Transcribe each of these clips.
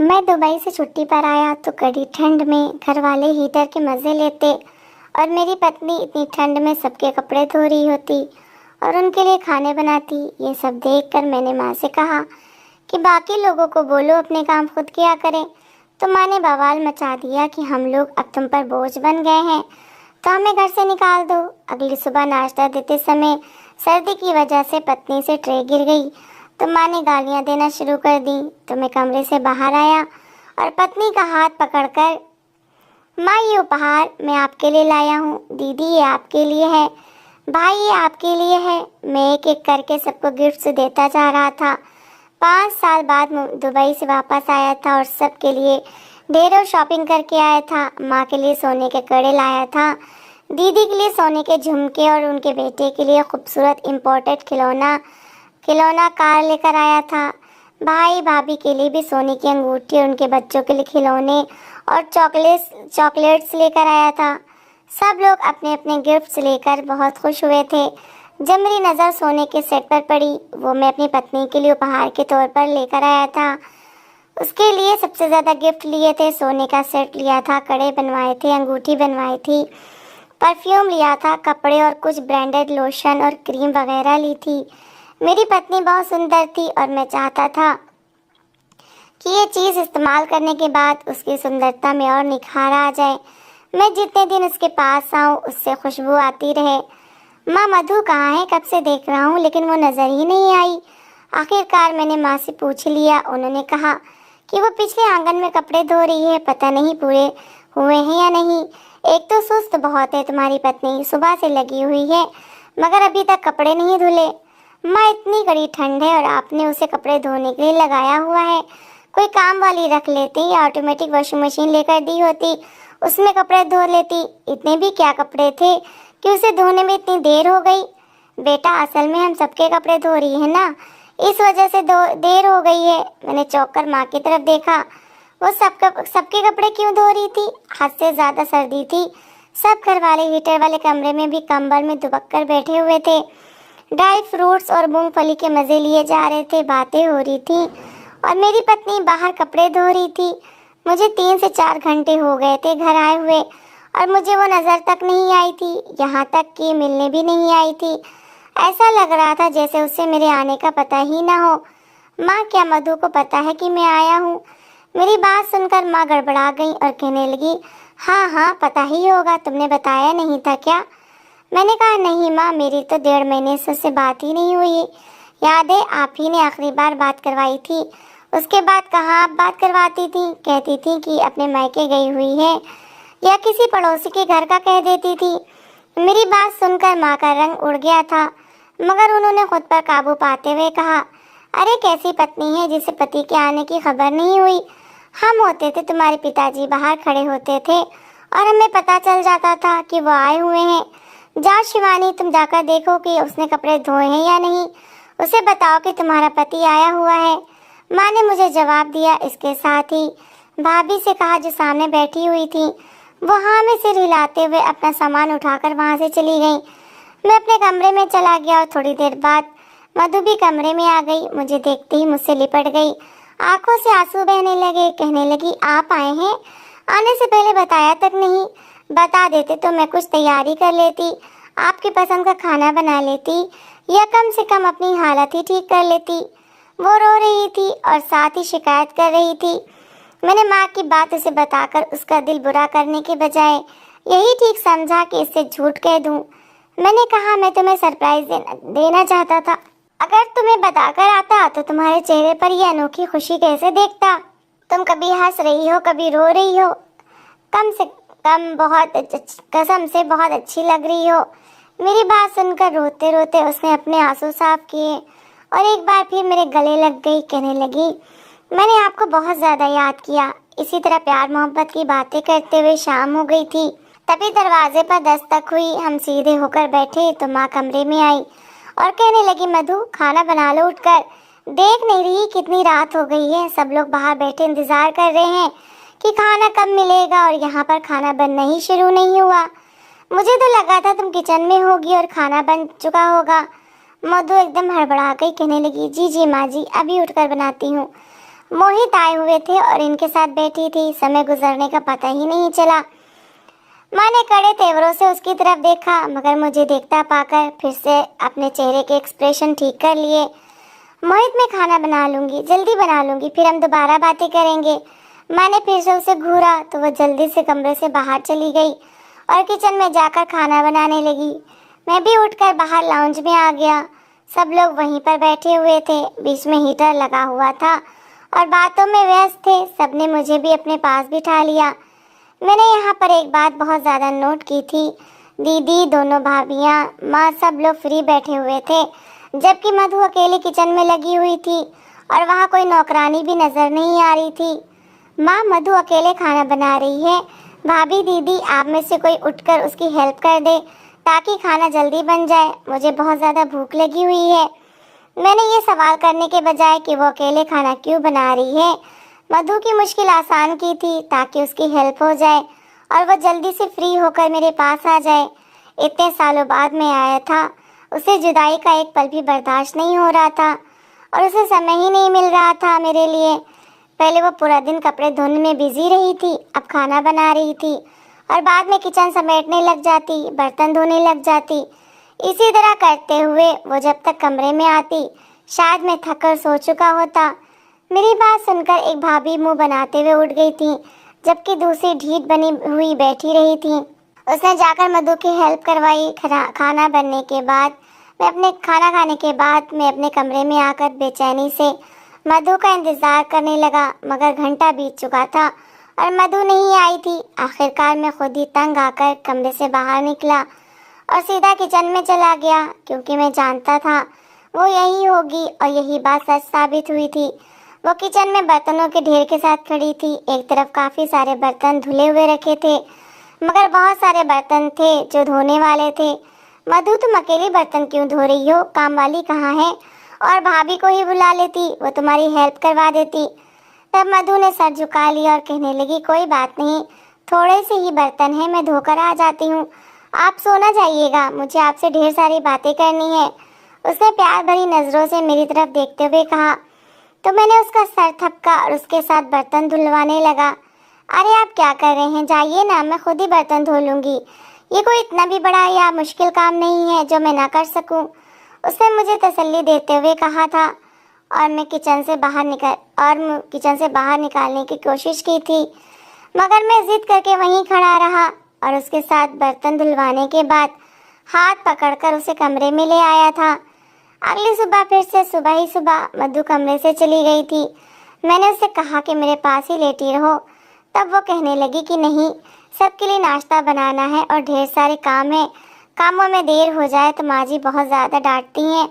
मैं दुबई से छुट्टी पर आया तो कड़ी ठंड में घर वाले हीटर के मज़े लेते और मेरी पत्नी इतनी ठंड में सबके कपड़े धो रही होती और उनके लिए खाने बनाती। ये सब देखकर मैंने माँ से कहा कि बाकी लोगों को बोलो अपने काम खुद किया करें। तो माँ ने बवाल मचा दिया कि हम लोग अब तुम पर बोझ बन गए हैं, तो हमें घर से निकाल दो। अगली सुबह नाश्ता देते समय सर्दी की वजह से पत्नी से ट्रे गिर गई तो माँ ने गालियाँ देना शुरू कर दी। तो मैं कमरे से बाहर आया और पत्नी का हाथ पकड़कर, माँ ये उपहार मैं आपके लिए लाया हूँ, दीदी ये आपके लिए है, भाई ये आपके लिए है। मैं एक एक करके सबको गिफ्ट्स देता जा रहा था। 5 साल बाद दुबई से वापस आया था और सबके लिए ढेरों शॉपिंग करके आया था। माँ के लिए सोने के कड़े लाया था, दीदी के लिए सोने के झुमके और उनके बेटे के लिए खूबसूरत इम्पोर्टेड खिलौना कार लेकर आया था। भाई भाभी के लिए भी सोने की अंगूठी और उनके बच्चों के लिए खिलौने और चॉकलेट्स लेकर आया था। सब लोग अपने अपने गिफ्ट्स लेकर बहुत खुश हुए थे। जब मेरी नज़र सोने के सेट पर पड़ी, वो मैं अपनी पत्नी के लिए उपहार के तौर पर लेकर आया था। उसके लिए सबसे ज़्यादा गिफ्ट लिए थे, सोने का सेट लिया था, कड़े बनवाए थे, अंगूठी बनवाई थी, परफ्यूम लिया था, कपड़े और कुछ ब्रांडेड लोशन और क्रीम वगैरह ली थी। मेरी पत्नी बहुत सुंदर थी और मैं चाहता था कि ये चीज़ इस्तेमाल करने के बाद उसकी सुंदरता में और निखार आ जाए। मैं जितने दिन उसके पास आऊँ उससे खुशबू आती रहे। माँ मधु कहाँ है, कब से देख रहा हूँ लेकिन वो नज़र ही नहीं आई। आखिरकार मैंने माँ से पूछ लिया। उन्होंने कहा कि वो पिछले आंगन में कपड़े धो रही है, पता नहीं पूरे हुए हैं या नहीं। एक तो सुस्त बहुत है तुम्हारी पत्नी, सुबह से लगी हुई है मगर अभी तक कपड़े नहीं धुले। माँ इतनी कड़ी ठंड है और आपने उसे कपड़े धोने के लिए लगाया हुआ है, कोई काम वाली रख लेती या ऑटोमेटिक वॉशिंग मशीन लेकर दी होती, उसमें कपड़े धो लेती। इतने भी क्या कपड़े थे कि उसे धोने में इतनी देर हो गई। बेटा असल में हम सबके कपड़े धो रही है ना, इस वजह से देर हो गई है। मैंने चौंक कर माँ की तरफ देखा। वो सबके कपड़े क्यों धो रही थी? हद से ज़्यादा सर्दी थी। सब घर वाले हीटर वाले कमरे में भी कंबल में दुबक कर बैठे हुए थे। ड्राई फ्रूट्स और मूंगफली के मज़े लिए जा रहे थे, बातें हो रही थी और मेरी पत्नी बाहर कपड़े धो रही थी। मुझे 3 से 4 घंटे हो गए थे घर आए हुए और मुझे वो नज़र तक नहीं आई थी, यहाँ तक कि मिलने भी नहीं आई थी। ऐसा लग रहा था जैसे उसे मेरे आने का पता ही ना हो। माँ क्या मधु को पता है कि मैं आया हूँ? मेरी बात सुनकर माँ गड़बड़ा गई और कहने लगी, हाँ हाँ पता ही होगा, तुमने बताया नहीं था क्या? मैंने कहा नहीं माँ, मेरी तो 1.5 महीने से उससे बात ही नहीं हुई। याद है आप ही ने आखिरी बार बात करवाई थी, उसके बाद कहाँ आप बात करवाती थी? कहती थी कि अपने मायके गई हुई है या किसी पड़ोसी के घर का कह देती थी। मेरी बात सुनकर माँ का रंग उड़ गया था मगर उन्होंने खुद पर काबू पाते हुए कहा, अरे कैसी पत्नी है जिसे पति के आने की खबर नहीं हुई? हम होते थे तुम्हारे पिताजी बाहर खड़े होते थे और हमें पता चल जाता था कि वो आए हुए हैं। जाओ शिवानी, तुम जाकर देखो कि उसने कपड़े धोए हैं या नहीं, उसे बताओ कि तुम्हारा पति आया हुआ है। माँ ने मुझे जवाब दिया। इसके साथ ही भाभी से कहा जो सामने बैठी हुई थी। वो हाँ में सिर हिलाते हुए अपना सामान उठाकर वहाँ से चली गई। मैं अपने कमरे में चला गया और थोड़ी देर बाद मधु भी कमरे में आ गई। मुझे देखते ही मुझसे लिपट गई, आंखों से आंसू बहने लगे। कहने लगी, आप आए हैं? आने से पहले बताया तक नहीं, बता देते तो मैं कुछ तैयारी कर लेती, आपकी पसंद का खाना बना लेती या कम से कम अपनी हालत ही ठीक कर लेती। वो रो रही थी और साथ ही शिकायत कर रही थी। मैंने माँ की बात उसे बताकर उसका दिल बुरा करने के बजाय यही ठीक समझा कि इससे झूठ कह दूँ। मैंने कहा मैं तुम्हें सरप्राइज देना चाहता था, अगर तुम्हें बताकर आता तो तुम्हारे चेहरे पर यह अनोखी खुशी कैसे देखता। तुम कभी हंस रही हो, कभी रो रही हो, कम से कम कसम से बहुत अच्छी लग रही हो। मेरी बात सुनकर रोते रोते उसने अपने आंसू साफ किए और एक बार फिर मेरे गले लग गई। कहने लगी, मैंने आपको बहुत ज़्यादा याद किया। इसी तरह प्यार मोहब्बत की बातें करते हुए शाम हो गई थी। तभी दरवाजे पर दस्तक हुई। हम सीधे होकर बैठे तो माँ कमरे में आई और कहने लगी, मधु खाना बना लो उठकर, देख नहीं रही कितनी रात हो गई है, सब लोग बाहर बैठे इंतजार कर रहे हैं कि खाना कब मिलेगा और यहाँ पर खाना बनना ही शुरू नहीं हुआ। मुझे तो लगा था तुम किचन में होगी और खाना बन चुका होगा। मधु एकदम हड़बड़ा गई, कहने लगी, जी जी माँ जी, अभी उठकर बनाती हूँ। मोहित आए हुए थे और इनके साथ बैठी थी। समय गुजरने का पता ही नहीं चला। माँ ने कड़े तेवरों से उसकी तरफ देखा, मगर मुझे देखता पाकर फिर से अपने चेहरे के एक्सप्रेशन ठीक कर लिए। मोहित, मैं खाना बना लूंगी, जल्दी बना लूंगी, फिर हम दोबारा बातें करेंगे। माँ ने फिर से उसे घूरा तो वह जल्दी से कमरे से बाहर चली गई और किचन में जाकर खाना बनाने लगी। मैं भी उठकर बाहर लाउंज में आ गया। सब लोग वहीं पर बैठे हुए थे। बीच में हीटर लगा हुआ था और बातों में व्यस्त थे। सबने मुझे भी अपने पास बिठा लिया। मैंने यहाँ पर एक बात बहुत ज़्यादा नोट की थी। दीदी, दोनों भाभियाँ, माँ, सब लोग फ्री बैठे हुए थे, जबकि मधु अकेले किचन में लगी हुई थी और वहाँ कोई नौकरानी भी नज़र नहीं आ रही थी। माँ, मधु अकेले खाना बना रही है। भाभी, दीदी, आप में से कोई उठकर उसकी हेल्प कर दे ताकि खाना जल्दी बन जाए। मुझे बहुत ज़्यादा भूख लगी हुई है। मैंने ये सवाल करने के बजाय कि वो अकेले खाना क्यों बना रही है, मधु की मुश्किल आसान की थी ताकि उसकी हेल्प हो जाए और वो जल्दी से फ्री होकर मेरे पास आ जाए। इतने सालों बाद मैं आया था। उसे जुदाई का एक पल भी बर्दाश्त नहीं हो रहा था और उसे समय ही नहीं मिल रहा था मेरे लिए। पहले वो पूरा दिन कपड़े धोने में बिजी रही थी, अब खाना बना रही थी और बाद में किचन समेटने लग जाती, बर्तन धोने लग जाती। इसी तरह करते हुए वो जब तक कमरे में आती, शायद मैं थक कर सो चुका होता। मेरी बात सुनकर एक भाभी मुंह बनाते हुए उठ गई थी, जबकि दूसरी ढीठ बनी हुई बैठी रही थी। उसने जाकर मधु की हेल्प करवाई। खाना बनने के बाद खाना खाने के बाद मैं अपने कमरे में आकर बेचैनी से मधु का इंतजार करने लगा, मगर घंटा बीत चुका था और मधु नहीं आई थी। आखिरकार मैं खुद ही तंग आकर कमरे से बाहर निकला और सीधा किचन में चला गया, क्योंकि मैं जानता था वो यही होगी और यही बात सच साबित हुई थी। वो किचन में बर्तनों के ढेर के साथ खड़ी थी। एक तरफ काफी सारे बर्तन धुले हुए रखे थे, मगर बहुत सारे बर्तन थे जो धोने वाले थे। मधु, तुम अकेली बर्तन क्यों धो रही हो? काम वाली कहाँ है? और भाभी को ही बुला लेती, वो तुम्हारी हेल्प करवा देती। तब मधु ने सर झुका लिया और कहने लगी, कोई बात नहीं, थोड़े से ही बर्तन हैं, मैं धोकर आ जाती हूँ। आप सोना जाइएगा, मुझे आपसे ढेर सारी बातें करनी है। उसने प्यार भरी नजरों से मेरी तरफ देखते हुए कहा। तो मैंने उसका सर थपका और उसके साथ बर्तन धुलवाने लगा। अरे आप क्या कर रहे हैं? जाइए ना, मैं खुद ही बर्तन धो लूँगी। ये कोई इतना भी बड़ा या मुश्किल काम नहीं है जो मैं ना कर सकूं। उसने मुझे तसल्ली देते हुए कहा था और मैं किचन से बाहर निकालने की कोशिश की थी, मगर मैं जिद करके वहीं खड़ा रहा और उसके साथ बर्तन धुलवाने के बाद हाथ पकड़कर उसे कमरे में ले आया था। अगली सुबह फिर से सुबह ही सुबह मधु कमरे से चली गई थी। मैंने उससे कहा कि मेरे पास ही लेटी रहो। तब वो कहने लगी कि नहीं, सबके लिए नाश्ता बनाना है और ढेर सारे काम है। कामों में देर हो जाए तो माँ जी बहुत ज़्यादा डांटती हैं।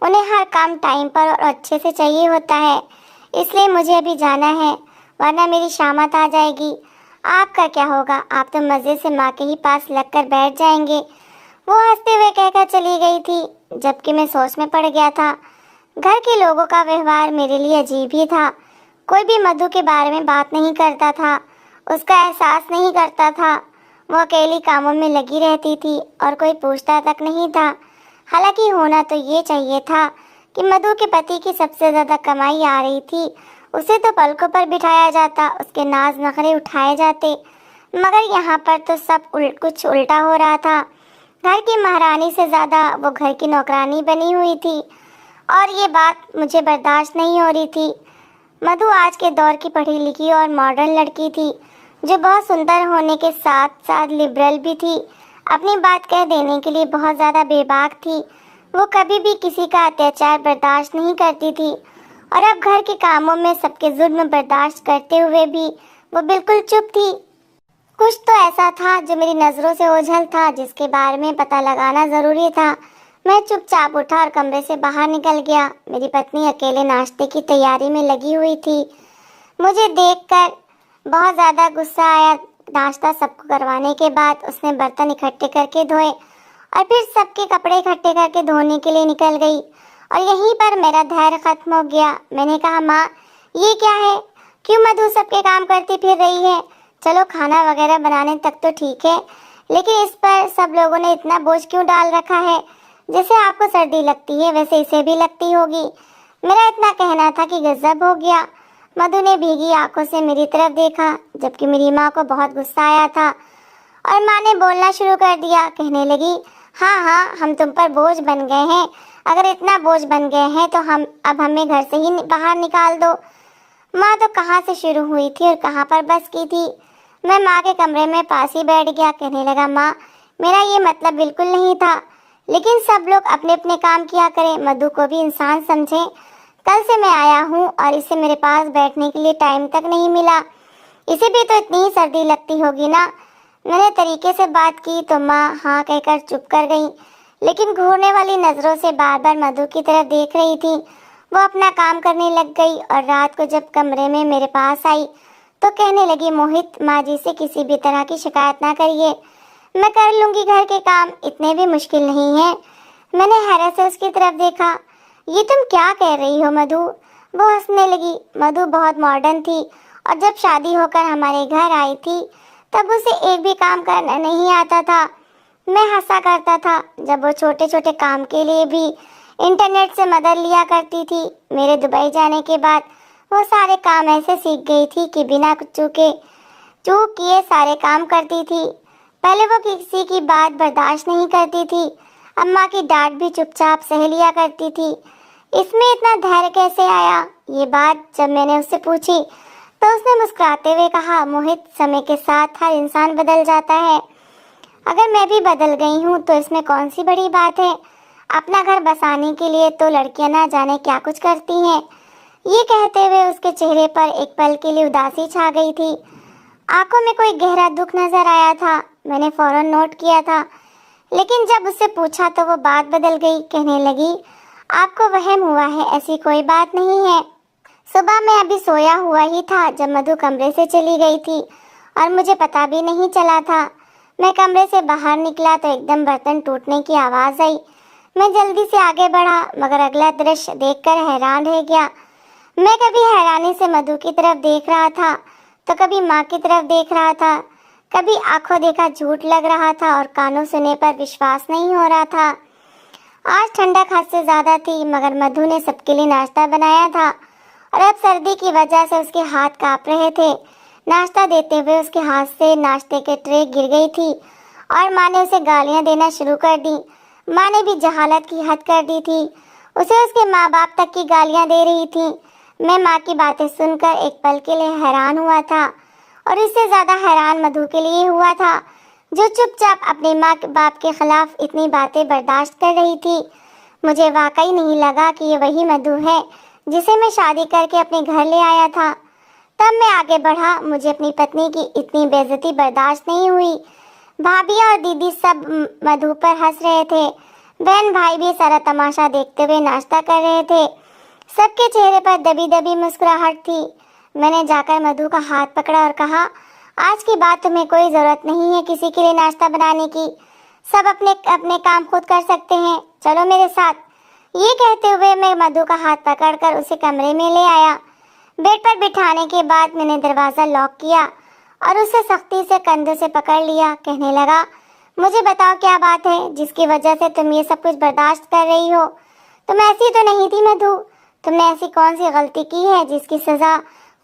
उन्हें हर काम टाइम पर और अच्छे से चाहिए होता है, इसलिए मुझे अभी जाना है, वरना मेरी शामत आ जाएगी। आपका क्या होगा? आप तो मज़े से माँ के ही पास लगकर बैठ जाएंगे। वो हंसते हुए कहकर चली गई थी, जबकि मैं सोच में पड़ गया था। घर के लोगों का व्यवहार मेरे लिए अजीब ही था। कोई भी मधु के बारे में बात नहीं करता था, उसका एहसास नहीं करता था। वो अकेली कामों में लगी रहती थी और कोई पूछता तक नहीं था। हालांकि होना तो ये चाहिए था कि मधु के पति की सबसे ज़्यादा कमाई आ रही थी, उसे तो पलकों पर बिठाया जाता, उसके नाज नखरे उठाए जाते, मगर यहाँ पर तो सब कुछ उल्टा हो रहा था। घर की महारानी से ज़्यादा वो घर की नौकरानी बनी हुई थी और ये बात मुझे बर्दाश्त नहीं हो रही थी। मधु आज के दौर की पढ़ी लिखी और मॉडर्न लड़की थी, जो बहुत सुंदर होने के साथ साथ लिबरल भी थी। अपनी बात कह देने के लिए बहुत ज़्यादा बेबाक थी। वो कभी भी किसी का अत्याचार बर्दाश्त नहीं करती थी और अब घर के कामों में सबके जुल्म बर्दाश्त करते हुए भी वो बिल्कुल चुप थी। कुछ तो ऐसा था जो मेरी नज़रों से ओझल था, जिसके बारे में पता लगाना ज़रूरी था। मैं चुपचाप उठा और कमरे से बाहर निकल गया। मेरी पत्नी अकेले नाश्ते की तैयारी में लगी हुई थी। मुझे देखकर बहुत ज़्यादा गुस्सा आया। नाश्ता सबको करवाने के बाद उसने बर्तन इकट्ठे करके धोए और फिर सबके कपड़े इकट्ठे करके धोने के लिए निकल गई और यहीं पर मेरा धैर्य खत्म हो गया। मैंने कहा, माँ ये क्या है? क्यों मधु सबके काम करती फिर रही है? चलो खाना वगैरह बनाने तक तो ठीक है, लेकिन इस पर सब लोगों ने इतना बोझ क्यों डाल रखा है? जैसे आपको सर्दी लगती है वैसे इसे भी लगती होगी। मेरा इतना कहना था कि गजब हो गया। मधु ने भीगी आंखों से मेरी तरफ देखा, जबकि मेरी माँ को बहुत गुस्सा आया था और माँ ने बोलना शुरू कर दिया। कहने लगी, हाँ हाँ, हम तुम पर बोझ बन गए हैं। अगर इतना बोझ बन गए हैं तो अब हमें घर से ही बाहर निकाल दो। माँ तो कहाँ से शुरू हुई थी और कहाँ पर बस की थी। मैं माँ के कमरे में पास ही बैठ गया। कहने लगा, माँ, मेरा ये मतलब बिल्कुल नहीं था, लेकिन सब लोग अपने अपने काम किया करें, मधु को भी इंसान समझें। कल से मैं आया हूँ और इसे मेरे पास बैठने के लिए टाइम तक नहीं मिला। इसे भी तो इतनी ही सर्दी लगती होगी ना। मैंने तरीके से बात की तो माँ हाँ कहकर चुप कर गई, लेकिन घूरने वाली नजरों से बार बार मधु की तरफ देख रही थी। वो अपना काम करने लग गई और रात को जब कमरे में मेरे पास आई तो कहने लगी, मोहित, माँ जी से किसी भी तरह की शिकायत ना करिए, मैं कर लूंगी घर के काम, इतने भी मुश्किल नहीं है। मैंने हैरत से उसकी तरफ देखा। ये तुम क्या कह रही हो मधु? वो हंसने लगी। मधु बहुत मॉडर्न थी और जब शादी होकर हमारे घर आई थी तब उसे एक भी काम करना नहीं आता था। मैं हंसा करता था जब वो छोटे छोटे काम के लिए भी इंटरनेट से मदद लिया करती थी। मेरे दुबई जाने के बाद वो सारे काम ऐसे सीख गई थी कि बिना चूक किए सारे काम करती थी। पहले वो किसी की बात बर्दाश्त नहीं करती थी, अम्मा की डांट भी चुपचाप सह लिया करती थी। इसमें इतना धैर्य कैसे आया? ये बात जब मैंने उससे पूछी तो उसने मुस्कुराते हुए कहा, मोहित, समय के साथ हर इंसान बदल जाता है। अगर मैं भी बदल गई हूँ तो इसमें कौन सी बड़ी बात है? अपना घर बसाने के लिए तो लड़कियां ना जाने क्या कुछ करती हैं। ये कहते हुए उसके चेहरे पर एक पल के लिए उदासी छा गई थी। आंखों में कोई गहरा दुख नजर आया था। मैंने फौरन नोट किया था, लेकिन जब उससे पूछा तो वो बात बदल गई। कहने लगी, आपको वहम हुआ है, ऐसी कोई बात नहीं है। सुबह मैं अभी सोया हुआ ही था जब मधु कमरे से चली गई थी और मुझे पता भी नहीं चला था। मैं कमरे से बाहर निकला तो एकदम बर्तन टूटने की आवाज़ आई। मैं जल्दी से आगे बढ़ा, मगर अगला दृश्य देखकर हैरान रह गया। मैं कभी हैरानी से मधु की तरफ देख रहा था तो कभी माँ की तरफ देख रहा था, कभी आंखों देखा झूठ लग रहा था और कानों सुने पर विश्वास नहीं हो रहा था। आज ठंडक हद से ज़्यादा थी, मगर मधु ने सबके लिए नाश्ता बनाया था और अब सर्दी की वजह से उसके हाथ काँप रहे थे। नाश्ता देते हुए उसके हाथ से नाश्ते के ट्रे गिर गई थी और माँ ने उसे गालियाँ देना शुरू कर दी। माँ ने भी जहालत की हद कर दी थी, उसे उसके माँ बाप तक की गालियाँ दे रही थी। मैं माँ की बातें सुनकर एक पल के लिए हैरान हुआ था और इससे ज़्यादा हैरान मधु के लिए हुआ था, जो चुपचाप अपने माँ बाप के खिलाफ इतनी बातें बर्दाश्त कर रही थी। मुझे वाकई नहीं लगा कि ये वही मधु है जिसे मैं शादी करके अपने घर ले आया था। तब मैं आगे बढ़ा। मुझे अपनी पत्नी की इतनी बेइज्जती बर्दाश्त नहीं हुई। भाभी और दीदी सब मधु पर हंस रहे थे। बहन भाई भी सारा तमाशा देखते हुए नाश्ता कर रहे थे। सबके चेहरे पर दबी दबी मुस्कुराहट थी। मैंने जाकर मधु का हाथ पकड़ा और कहा, आज की बात तुम्हें कोई ज़रूरत नहीं है किसी के लिए नाश्ता बनाने की। सब अपने अपने काम खुद कर सकते हैं, चलो मेरे साथ। ये कहते हुए मैं मधु का हाथ पकड़कर उसे कमरे में ले आया। बेड पर बिठाने के बाद मैंने दरवाज़ा लॉक किया और उसे सख्ती से कंधे से पकड़ लिया। कहने लगा, मुझे बताओ क्या बात है जिसकी वजह से तुम ये सब कुछ बर्दाश्त कर रही हो? तुम ऐसी तो नहीं थी मधु। तुमने ऐसी कौन सी गलती की है जिसकी सज़ा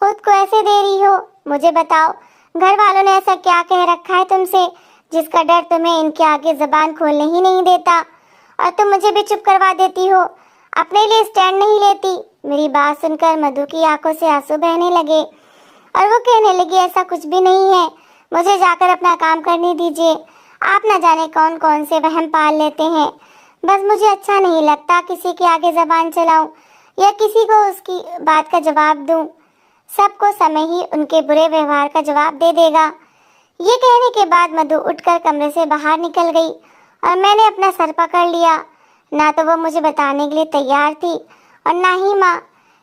खुद को ऐसे दे रही हो? मुझे बताओ, घर वालों ने ऐसा क्या कह रखा है तुमसे जिसका डर तुम्हें इनके आगे ज़बान खोलने ही नहीं देता? और तुम मुझे भी चुप करवा देती हो, अपने लिए स्टैंड नहीं लेती। मेरी बात सुनकर मधु की आंखों से आंसू बहने लगे और वो कहने लगी, ऐसा कुछ भी नहीं है, मुझे जाकर अपना काम करने दीजिए। आप न जाने कौन कौन से वहम पाल लेते हैं। बस मुझे अच्छा नहीं लगता किसी के आगे ज़बान चलाऊं या किसी को उसकी बात का जवाब दूं। सबको समय ही उनके बुरे व्यवहार का जवाब दे देगा। ये कहने के बाद मधु उठकर कमरे से बाहर निकल गई और मैंने अपना सर पकड़ लिया। ना तो वो मुझे बताने के लिए तैयार थी और ना ही माँ,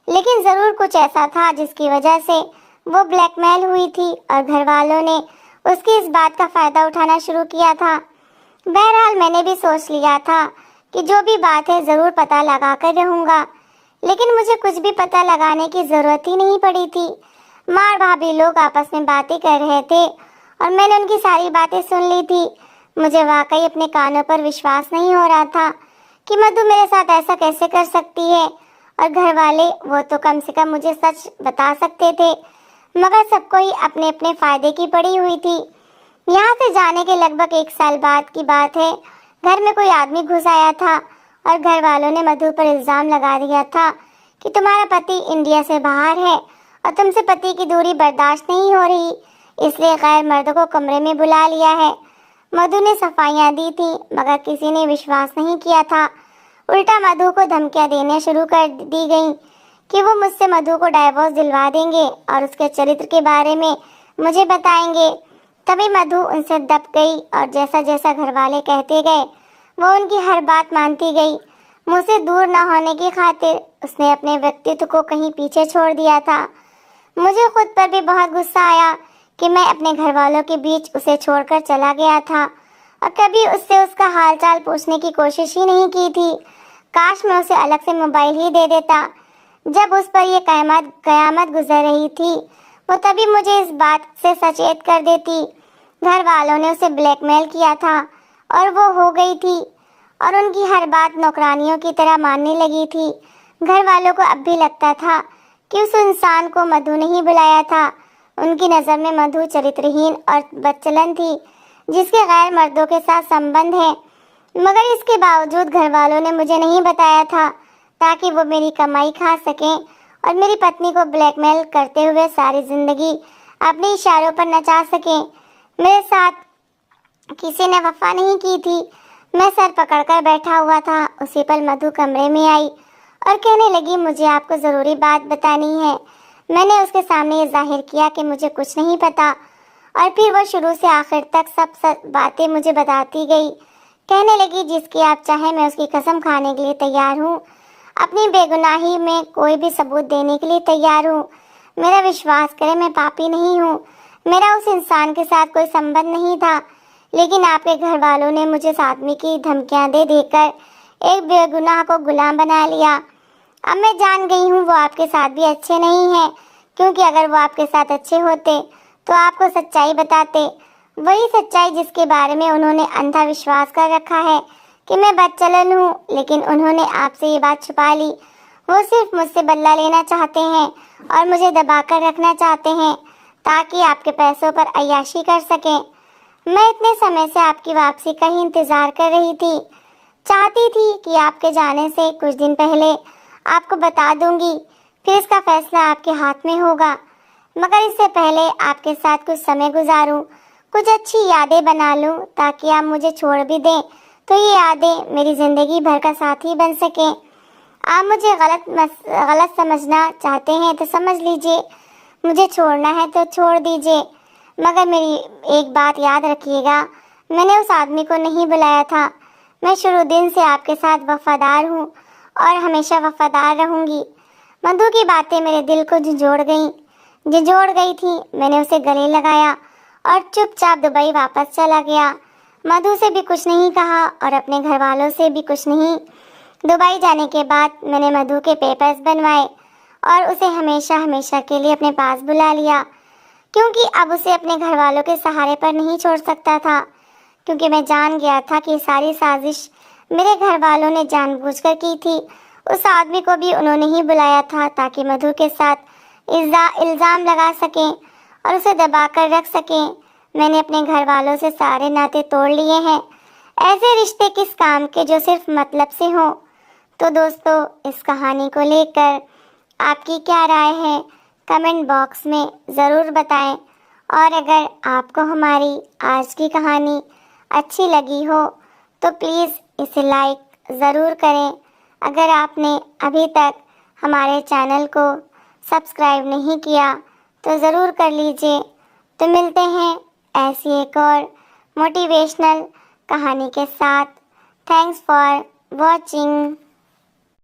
लेकिन ज़रूर कुछ ऐसा था जिसकी वजह से वो ब्लैकमेल हुई थी और घर वालों ने उसकी इस बात का फ़ायदा उठाना शुरू किया था। बहरहाल मैंने भी सोच लिया था कि जो भी बात है ज़रूर पता लगा कर रहूँगा, लेकिन मुझे कुछ भी पता लगाने की ज़रूरत ही नहीं पड़ी थी। माँ और भाभी लोग आपस में बातें कर रहे थे और मैंने उनकी सारी बातें सुन ली थी। मुझे वाकई अपने कानों पर विश्वास नहीं हो रहा था कि मधु मेरे साथ ऐसा कैसे कर सकती है और घर वाले वो तो कम से कम मुझे सच बता सकते थे, मगर सबको ही अपने अपने फायदे की पड़ी हुई थी। यहाँ से जाने के लगभग 1 साल बाद की बात है। घर में कोई आदमी घुस आया था और घर वालों ने मधु पर इल्जाम लगा दिया था कि तुम्हारा पति इंडिया से बाहर है और तुमसे पति की दूरी बर्दाश्त नहीं हो रही, इसलिए गैर मर्द को कमरे में बुला लिया है। मधु ने सफाइयाँ दी थी, मगर किसी ने विश्वास नहीं किया था। उल्टा मधु को धमकियाँ देने शुरू कर दी गईं कि वो मुझसे मधु को डाइवोर्स दिलवा देंगे और उसके चरित्र के बारे में मुझे बताएंगे। तभी मधु उनसे दब गई और जैसा जैसा घर वाले कहते गए वो उनकी हर बात मानती गई। मुझसे दूर न होने की खातिर उसने अपने व्यक्तित्व को कहीं पीछे छोड़ दिया था। मुझे खुद पर भी बहुत गुस्सा आया कि मैं अपने घर वालों के बीच उसे छोड़कर चला गया था और कभी उससे उसका हालचाल पूछने की कोशिश ही नहीं की थी। काश मैं उसे अलग से मोबाइल ही दे देता। जब उस पर यह कयामत गुजर रही थी, वो तभी मुझे इस बात से सचेत कर देती। घर वालों ने उसे ब्लैकमेल किया था और वो हो गई थी और उनकी हर बात नौकरानियों की तरह मानने लगी थी। घर वालों को अब भी लगता था कि उस इंसान को मधु ने ही बुलाया था। उनकी नज़र में मधु चरित्रहीन और बदचलन थी, जिसके गैर मर्दों के साथ संबंध है। मगर इसके बावजूद घर वालों ने मुझे नहीं बताया था ताकि वो मेरी कमाई खा सकें और मेरी पत्नी को ब्लैकमेल करते हुए सारी जिंदगी अपने इशारों पर नचा सकें। मेरे साथ किसी ने वफा नहीं की थी। मैं सर पकड़कर बैठा हुआ था। उसी पल मधु कमरे में आई और कहने लगी, मुझे आपको ज़रूरी बात बतानी है। मैंने उसके सामने ये जाहिर किया कि मुझे कुछ नहीं पता और फिर वो शुरू से आखिर तक सब बातें मुझे बताती गई। कहने लगी, जिसकी आप चाहें मैं उसकी कसम खाने के लिए तैयार हूँ। अपनी बेगुनाही में कोई भी सबूत देने के लिए तैयार हूँ। मेरा विश्वास करें, मैं पापी नहीं हूँ। मेरा उस इंसान के साथ कोई संबंध नहीं था, लेकिन आपके घर वालों ने मुझे इस आदमी की धमकियाँ दे देकर एक बेगुनाह को गुलाम बना लिया। अब मैं जान गई हूँ वो आपके साथ भी अच्छे नहीं हैं, क्योंकि अगर वो आपके साथ अच्छे होते तो आपको सच्चाई बताते। वही सच्चाई जिसके बारे में उन्होंने अंधा विश्वास कर रखा है कि मैं बदचलन हूँ, लेकिन उन्होंने आपसे ये बात छुपा ली। वो सिर्फ मुझसे बदला लेना चाहते हैं और मुझे दबाकर रखना चाहते हैं ताकि आपके पैसों पर अय्याशी कर सकें। मैं इतने समय से आपकी वापसी का ही इंतज़ार कर रही थी। चाहती थी कि आपके जाने से कुछ दिन पहले आपको बता दूंगी, फिर इसका फैसला आपके हाथ में होगा। मगर इससे पहले आपके साथ कुछ समय गुजारूं, कुछ अच्छी यादें बना लूं ताकि आप मुझे छोड़ भी दें तो ये यादें मेरी ज़िंदगी भर का साथी बन सकें। आप मुझे गलत समझना चाहते हैं तो समझ लीजिए, मुझे छोड़ना है तो छोड़ दीजिए, मगर मेरी एक बात याद रखिएगा, मैंने उस आदमी को नहीं बुलाया था। मैं शुरू दिन से आपके साथ वफादार हूँ और हमेशा वफादार रहूँगी। मधु की बातें मेरे दिल को झंझोड़ गई थी। मैंने उसे गले लगाया और चुपचाप दुबई वापस चला गया। मधु से भी कुछ नहीं कहा और अपने घर वालों से भी कुछ नहीं। दुबई जाने के बाद मैंने मधु के पेपर्स बनवाए और उसे हमेशा हमेशा के लिए अपने पास बुला लिया, क्योंकि अब उसे अपने घर वालों के सहारे पर नहीं छोड़ सकता था। क्योंकि मैं जान गया था कि सारी साजिश मेरे घर वालों ने जानबूझकर की थी। उस आदमी को भी उन्होंने ही बुलाया था ताकि मधु के साथ इल्ज़ाम लगा सकें और उसे दबाकर रख सकें। मैंने अपने घर वालों से सारे नाते तोड़ लिए हैं। ऐसे रिश्ते किस काम के जो सिर्फ मतलब से हों। तो दोस्तों, इस कहानी को लेकर आपकी क्या राय है, कमेंट बॉक्स में ज़रूर बताएं। और अगर आपको हमारी आज की कहानी अच्छी लगी हो तो प्लीज़ इसे लाइक ज़रूर करें। अगर आपने अभी तक हमारे चैनल को सब्सक्राइब नहीं किया तो ज़रूर कर लीजिए। तो मिलते हैं ऐसी एक और मोटिवेशनल कहानी के साथ। Thanks for watching.